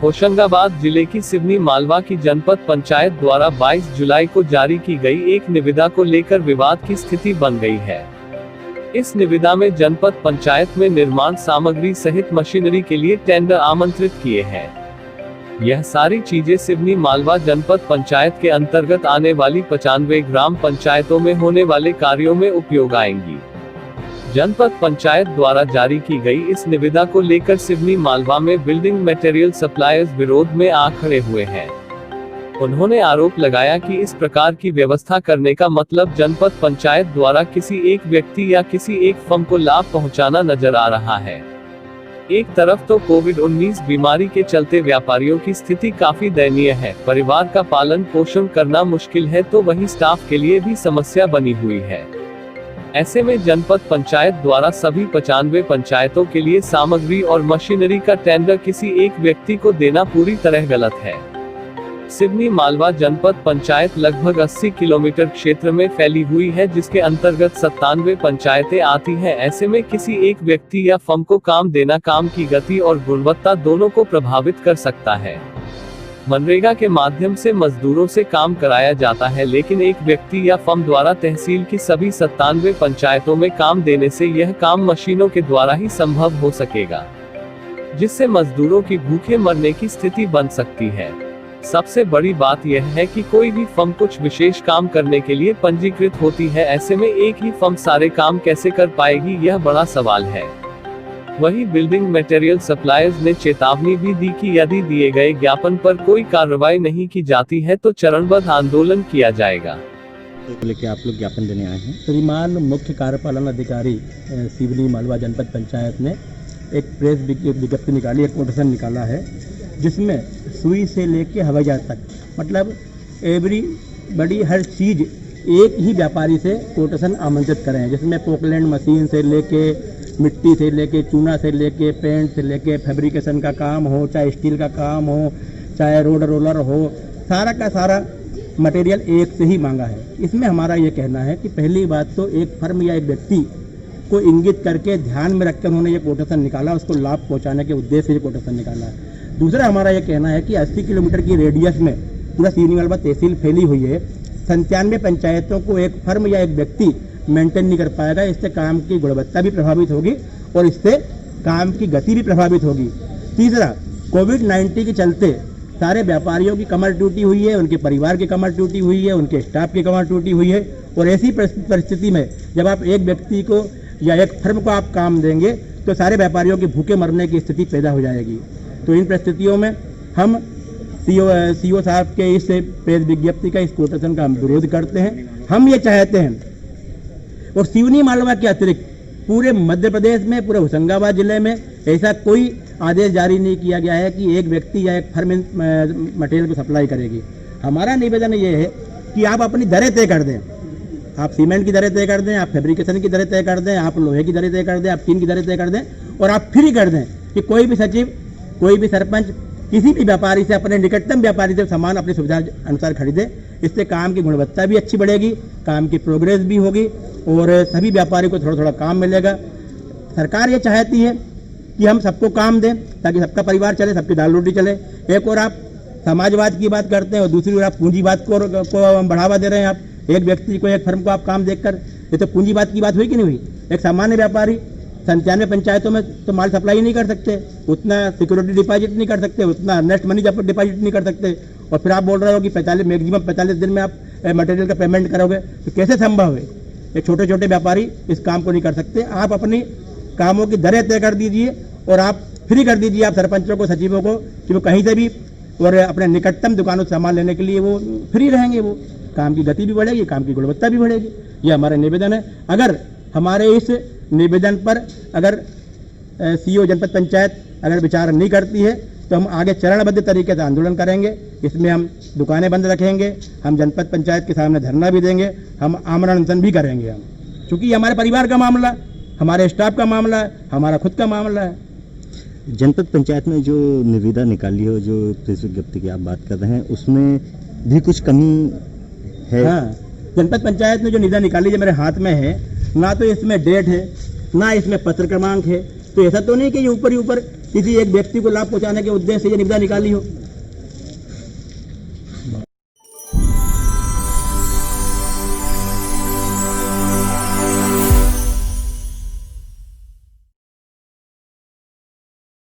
होशंगाबाद जिले की सिवनी मालवा की जनपद पंचायत द्वारा 22 जुलाई को जारी की गई एक निविदा को लेकर विवाद की स्थिति बन गई है। इस निविदा में जनपद पंचायत में निर्माण सामग्री सहित मशीनरी के लिए टेंडर आमंत्रित किए हैं। यह सारी चीजें सिवनी मालवा जनपद पंचायत के अंतर्गत आने वाली 95 ग्राम पंचायतों में होने वाले कार्यों में उपयोग आएंगी। जनपद पंचायत द्वारा जारी की गई इस निविदा को लेकर सिवनी मालवा में बिल्डिंग मटेरियल सप्लायर्स विरोध में आ खड़े हुए हैं। उन्होंने आरोप लगाया कि इस प्रकार की व्यवस्था करने का मतलब जनपद पंचायत द्वारा किसी एक व्यक्ति या किसी एक फर्म को लाभ पहुंचाना नजर आ रहा है। एक तरफ तो कोविड-19 बीमारी के चलते व्यापारियों की स्थिति काफी दयनीय है, परिवार का पालन पोषण करना मुश्किल है, तो वहीं स्टाफ के लिए भी समस्या बनी हुई है। ऐसे में जनपद पंचायत द्वारा सभी 95 पंचायतों के लिए सामग्री और मशीनरी का टेंडर किसी एक व्यक्ति को देना पूरी तरह गलत है। सिवनी मालवा जनपद पंचायत लगभग 80 किलोमीटर क्षेत्र में फैली हुई है, जिसके अंतर्गत 97 पंचायतें आती हैं। ऐसे में किसी एक व्यक्ति या फर्म को काम देना काम की गति और गुणवत्ता दोनों को प्रभावित कर सकता है। मनरेगा के माध्यम से मजदूरों से काम कराया जाता है, लेकिन एक व्यक्ति या फर्म द्वारा तहसील की सभी 97 पंचायतों में काम देने से यह काम मशीनों के द्वारा ही संभव हो सकेगा, जिससे मजदूरों की भूखे मरने की स्थिति बन सकती है। सबसे बड़ी बात यह है कि कोई भी फर्म कुछ विशेष काम करने के लिए पंजीकृत होती है, ऐसे में एक ही फर्म सारे काम कैसे कर पाएगी, यह बड़ा सवाल है। वहीं बिल्डिंग मटेरियल सप्लायर्स ने चेतावनी भी दी कि यदि दिए गए ज्ञापन पर कोई कार्रवाई नहीं की जाती है तो चरणबद्ध आंदोलन किया जाएगा। लेके आप लोग ज्ञापन देने आए हैं। श्रीमान मुख्य कार्यपालन अधिकारी सिवनी मालवा जनपद पंचायत ने एक प्रेस विज्ञप्ति निकाली, एक नोटिस निकाला है, जिसमें सुई से लेके हवाई जहाज तक, मतलब एवरी बड़ी हर चीज़ एक ही व्यापारी से कोटेशन आमंत्रित करें, जिसमें पोकलैंड मशीन से लेके मिट्टी से लेके चूना से लेके पेंट से लेके फैब्रिकेशन का काम हो, चाहे स्टील का काम हो, चाहे रोड रोलर हो, सारा का सारा मटेरियल एक से ही मांगा है। इसमें हमारा ये कहना है कि पहली बात तो एक फर्म या एक व्यक्ति को इंगित करके ध्यान में रखकर उन्होंने ये कोटेशन निकाला, उसको लाभ पहुंचाने के उद्देश्य से ये कोटेशन निकाला है। दूसरा हमारा ये कहना है कि 80 किलोमीटर की रेडियस में पूरा सिवनी मालवा तहसील फैली हुई है, 97 पंचायतों को एक फर्म या एक व्यक्ति मेंटेन नहीं कर पाएगा। इससे काम की गुणवत्ता भी प्रभावित होगी और इससे काम की गति भी प्रभावित होगी। तीसरा, कोविड-19 के चलते सारे व्यापारियों की कमर टूटी हुई है, उनके परिवार की कमर टूटी हुई है, उनके स्टाफ की कमर टूटी हुई है, और ऐसी परिस्थिति में जब आप एक व्यक्ति को या एक फर्म को आप काम देंगे तो सारे व्यापारियों के भूखे मरने की स्थिति पैदा हो जाएगी। तो इन परिस्थितियों में हम सीओ साहब के इस प्रेस विज्ञप्ति का, इस कोटेशन का हम विरोध करते हैं। हम ये चाहते हैं, और सिवनी मालवा के अतिरिक्त पूरे मध्य प्रदेश में, पूरे होशंगाबाद जिले में ऐसा कोई आदेश जारी नहीं किया गया है कि एक व्यक्ति या एक फर्म मटेरियल को सप्लाई करेगी। हमारा निवेदन ये है कि आप अपनी दरें तय कर दें, आप सीमेंट की दरें तय कर दें, आप फैब्रिकेशन की दरें तय कर दें, आप लोहे की दरें तय कर दें, आप टीन की दरें तय कर दें, और आप फ्री कर दें कि कोई भी सचिव, कोई भी सरपंच किसी भी व्यापारी से, अपने निकटतम व्यापारी से सामान अपनी सुविधा अनुसार खरीदे। इससे काम की गुणवत्ता भी अच्छी बढ़ेगी, काम की प्रोग्रेस भी होगी और सभी व्यापारी को थोड़ा थोड़ा काम मिलेगा। सरकार ये चाहती है कि हम सबको काम दें ताकि सबका परिवार चले, सबकी दाल रोटी चले। एक और आप समाजवाद की बात करते हैं और दूसरी ओर आप पूंजीवाद को बढ़ावा दे रहे हैं। आप एक व्यक्ति को, एक फर्म को आप काम देकर, ये तो पूंजीवाद की बात हुई कि नहीं हुई। एक सामान्य व्यापारी 97 पंचायतों में तो माल सप्लाई नहीं कर सकते, उतना सिक्योरिटी डिपॉजिट नहीं कर सकते, उतना अर्नेस्ट मनी डिपॉजिट नहीं कर सकते, और फिर आप बोल रहे हो कि 45 दिन में आप मटेरियल का पेमेंट करोगे, तो कैसे संभव है। एक छोटे छोटे व्यापारी इस काम को नहीं कर सकते। आप अपनी कामों की दरें तय कर दीजिए और आप फ्री कर दीजिए आप सरपंचों को, सचिवों को, कि वो कहीं से भी और अपने निकटतम दुकानों से सामान लेने के लिए वो फ्री रहेंगे। वो काम की गति भी बढ़ेगी, काम की गुणवत्ता भी बढ़ेगी। ये हमारा निवेदन है। अगर हमारे इस निवेदन पर अगर सीओ जनपद पंचायत अगर विचार नहीं करती है तो हम आगे चरणबद्ध तरीके से आंदोलन करेंगे। इसमें हम दुकानें बंद रखेंगे, हम जनपद पंचायत के सामने धरना भी देंगे, हम आमरण अनशन भी करेंगे। हम चूँकि हमारे परिवार का मामला, हमारे स्टाफ का मामला है, हमारा खुद का मामला है। जनपद पंचायत में जो निविदा निकाली हो, जो प्रेस विज्ञप्ति की आप बात कर रहे हैं, उसमें भी कुछ कमी है? हाँ, जनपद पंचायत ने जो निविदा निकाली जो मेरे हाथ में है, ना तो इसमें डेट है, ना इसमें पत्र क्रमांक है। तो ऐसा तो नहीं कि ये ऊपर ही ऊपर किसी एक व्यक्ति को लाभ पहुंचाने के उद्देश्य से ये निविदा निकाली हो।